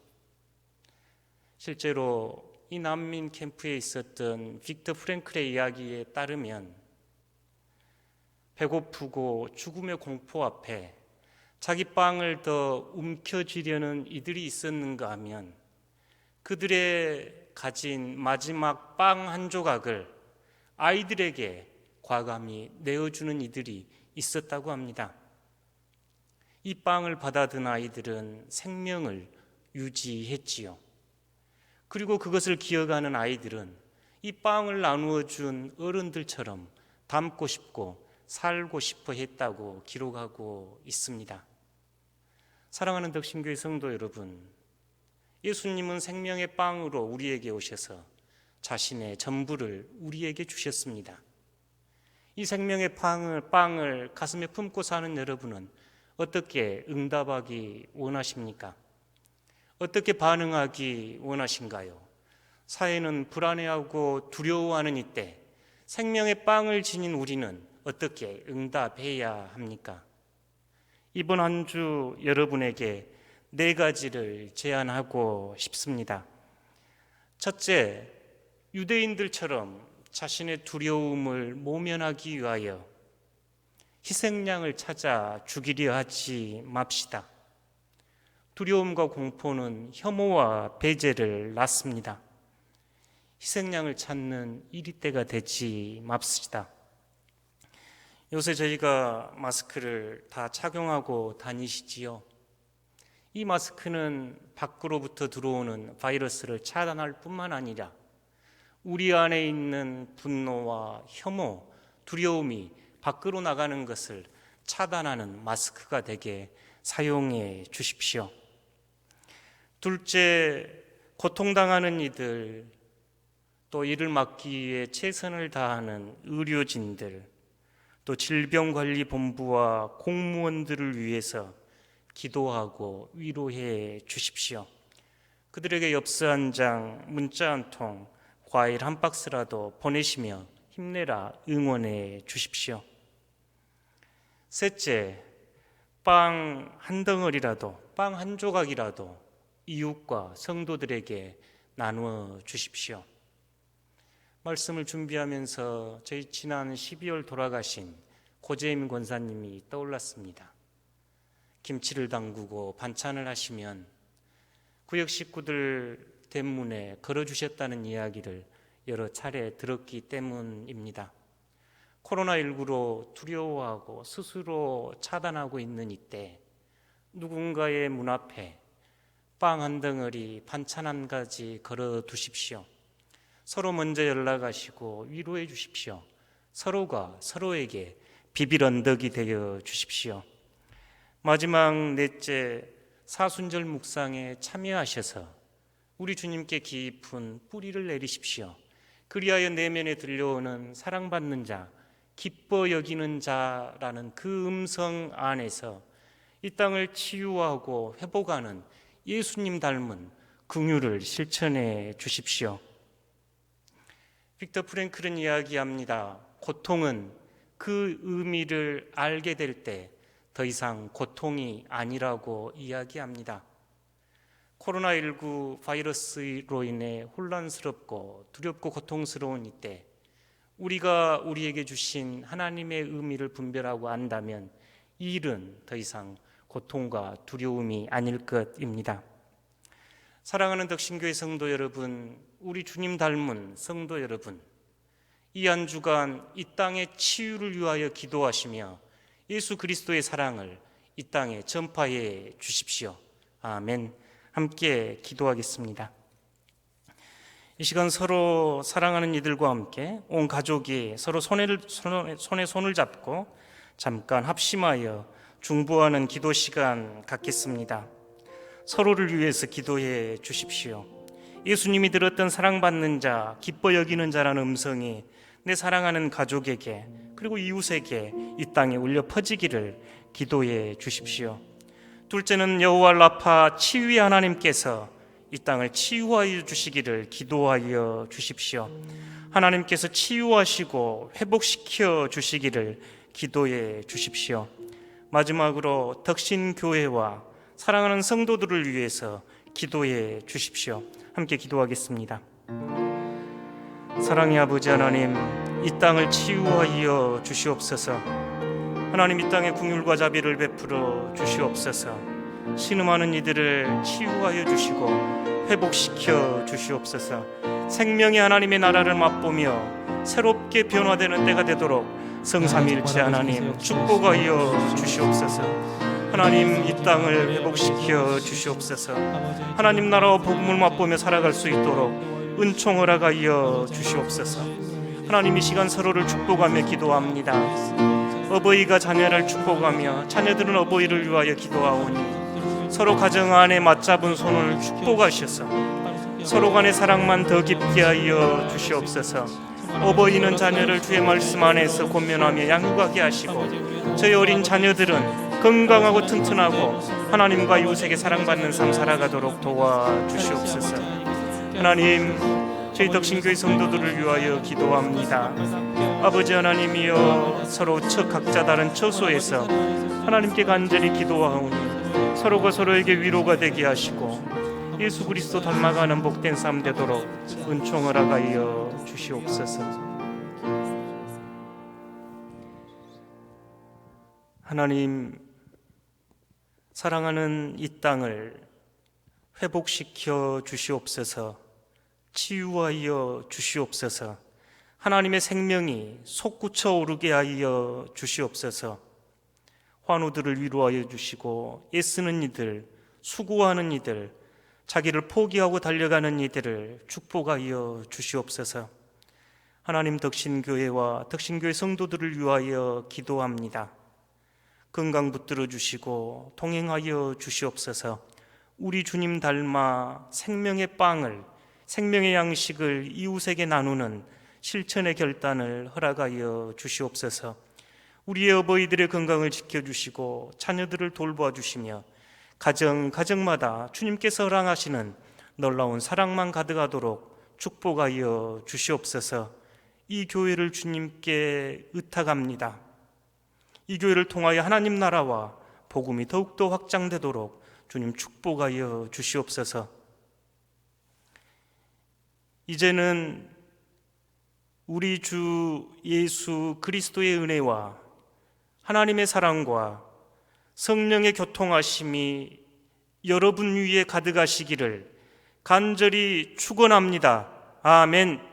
실제로 이 난민 캠프에 있었던 빅터 프랭클의 이야기에 따르면 배고프고 죽음의 공포 앞에 자기 빵을 더 움켜쥐려는 이들이 있었는가 하면 그들의 가진 마지막 빵 한 조각을 아이들에게 과감히 내어주는 이들이 있었다고 합니다. 이 빵을 받아든 아이들은 생명을 유지했지요. 그리고 그것을 기억하는 아이들은 이 빵을 나누어 준 어른들처럼 닮고 싶고 살고 싶어 했다고 기록하고 있습니다. 사랑하는 덕심교회 성도 여러분, 예수님은 생명의 빵으로 우리에게 오셔서 자신의 전부를 우리에게 주셨습니다. 이 생명의 빵을 가슴에 품고 사는 여러분은 어떻게 응답하기 원하십니까? 어떻게 반응하기 원하신가요? 사회는 불안해하고 두려워하는 이때 생명의 빵을 지닌 우리는 어떻게 응답해야 합니까? 이번 한 주 여러분에게 4가지를 제안하고 싶습니다. 첫째, 유대인들처럼 자신의 두려움을 모면하기 위하여 희생양을 찾아 죽이려 하지 맙시다. 두려움과 공포는 혐오와 배제를 낳습니다. 희생양을 찾는 이리 때가 되지 맙시다. 요새 저희가 마스크를 다 착용하고 다니시지요. 이 마스크는 밖으로부터 들어오는 바이러스를 차단할 뿐만 아니라 우리 안에 있는 분노와 혐오, 두려움이 밖으로 나가는 것을 차단하는 마스크가 되게 사용해 주십시오. 둘째, 고통당하는 이들, 또 이를 막기 위해 최선을 다하는 의료진들, 또 질병관리본부와 공무원들을 위해서 기도하고 위로해 주십시오. 그들에게 엽서 한 장, 문자 한 통, 과일 한 박스라도 보내시며 힘내라 응원해 주십시오. 셋째, 빵 한 덩어리라도, 빵 한 조각이라도 이웃과 성도들에게 나누어 주십시오. 말씀을 준비하면서 저희 지난 12월 돌아가신 고재임 권사님이 떠올랐습니다. 김치를 담그고 반찬을 하시면 구역 식구들 대문에 걸어주셨다는 이야기를 여러 차례 들었기 때문입니다. 코로나19로 두려워하고 스스로 차단하고 있는 이때 누군가의 문 앞에 빵 한 덩어리, 반찬 한 가지 걸어 두십시오. 서로 먼저 연락하시고 위로해 주십시오. 서로가 서로에게 비빌 언덕이 되어 주십시오. 마지막 넷째, 사순절 묵상에 참여하셔서 우리 주님께 깊은 뿌리를 내리십시오. 그리하여 내면에 들려오는 사랑받는 자, 기뻐 여기는 자라는 그 음성 안에서 이 땅을 치유하고 회복하는 예수님 닮은 긍휼을 실천해 주십시오. 빅터 프랭클은 이야기합니다. 고통은 그 의미를 알게 될 때 더 이상 고통이 아니라고 이야기합니다. 코로나19 바이러스로 인해 혼란스럽고 두렵고 고통스러운 이때 우리가 우리에게 주신 하나님의 의미를 분별하고 안다면 이 일은 더 이상 고통과 두려움이 아닐 것입니다. 사랑하는 덕심교회 성도 여러분, 우리 주님 닮은 성도 여러분, 이 한 주간 이 땅의 치유를 위하여 기도하시며 예수 그리스도의 사랑을 이 땅에 전파해 주십시오. 아멘. 함께 기도하겠습니다. 이 시간 서로 사랑하는 이들과 함께 온 가족이 서로 손에 손을 잡고 잠깐 합심하여 중보하는 기도 시간 갖겠습니다. 서로를 위해서 기도해 주십시오. 예수님이 들었던 사랑받는 자, 기뻐 여기는 자라는 음성이 내 사랑하는 가족에게 그리고 이웃에게 이 땅에 울려 퍼지기를 기도해 주십시오. 둘째는 여호와 라파 치유의 하나님께서 이 땅을 치유하여 주시기를 기도하여 주십시오. 하나님께서 치유하시고 회복시켜 주시기를 기도해 주십시오. 마지막으로 덕신교회와 사랑하는 성도들을 위해서 기도해 주십시오. 함께 기도하겠습니다. 사랑의 아버지 하나님, 이 땅을 치유하여 주시옵소서. 하나님, 이 땅에 긍휼과 자비를 베풀어 주시옵소서. 신음하는 이들을 치유하여 주시고 회복시켜 주시옵소서. 생명의 하나님의 나라를 맛보며 새롭게 변화되는 때가 되도록 성삼위일체 하나님 축복하여 주시옵소서. 하나님, 이 땅을 회복시켜 주시옵소서. 하나님 나라와 복음을 맛보며 살아갈 수 있도록 은총 허락하여 주시옵소서. 하나님, 이 시간 서로를 축복하며 기도합니다. 어버이가 자녀를 축복하며 자녀들은 어버이를 위하여 기도하오니 서로 가정 안에 맞잡은 손을 축복하셔서 서로 간의 사랑만 더 깊게 하여 주시옵소서. 어버이는 자녀를 주의 말씀 안에서 권면하며 양육하게 하시고 저희 어린 자녀들은 건강하고 튼튼하고 하나님과 이웃에게 사랑받는 삶 살아가도록 도와주시옵소서. 하나님, 저희 덕신교회 성도들을 위하여 기도합니다. 아버지 하나님이여, 서로 각자 다른 처소에서 하나님께 간절히 기도하오니 서로가 서로에게 위로가 되게 하시고 예수 그리스도 닮아가는 복된 삶 되도록 은총 허락하여 주시옵소서. 하나님, 사랑하는 이 땅을 회복시켜 주시옵소서. 치유하여 주시옵소서. 하나님의 생명이 솟구쳐 오르게 하여 주시옵소서. 환우들을 위로하여 주시고 애쓰는 이들, 수고하는 이들, 자기를 포기하고 달려가는 이들을 축복하여 주시옵소서. 하나님, 덕신교회와 덕신교회 성도들을 위하여 기도합니다. 건강 붙들어 주시고 동행하여 주시옵소서. 우리 주님 닮아 생명의 빵을, 생명의 양식을 이웃에게 나누는 실천의 결단을 허락하여 주시옵소서. 우리의 어버이들의 건강을 지켜주시고 자녀들을 돌보아 주시며 가정마다 주님께서 허락하시는 놀라운 사랑만 가득하도록 축복하여 주시옵소서. 이 교회를 주님께 의탁합니다. 이 교회를 통하여 하나님 나라와 복음이 더욱더 확장되도록 주님 축복하여 주시옵소서. 이제는 우리 주 예수 그리스도의 은혜와 하나님의 사랑과 성령의 교통하심이 여러분 위에 가득하시기를 간절히 축원합니다. 아멘.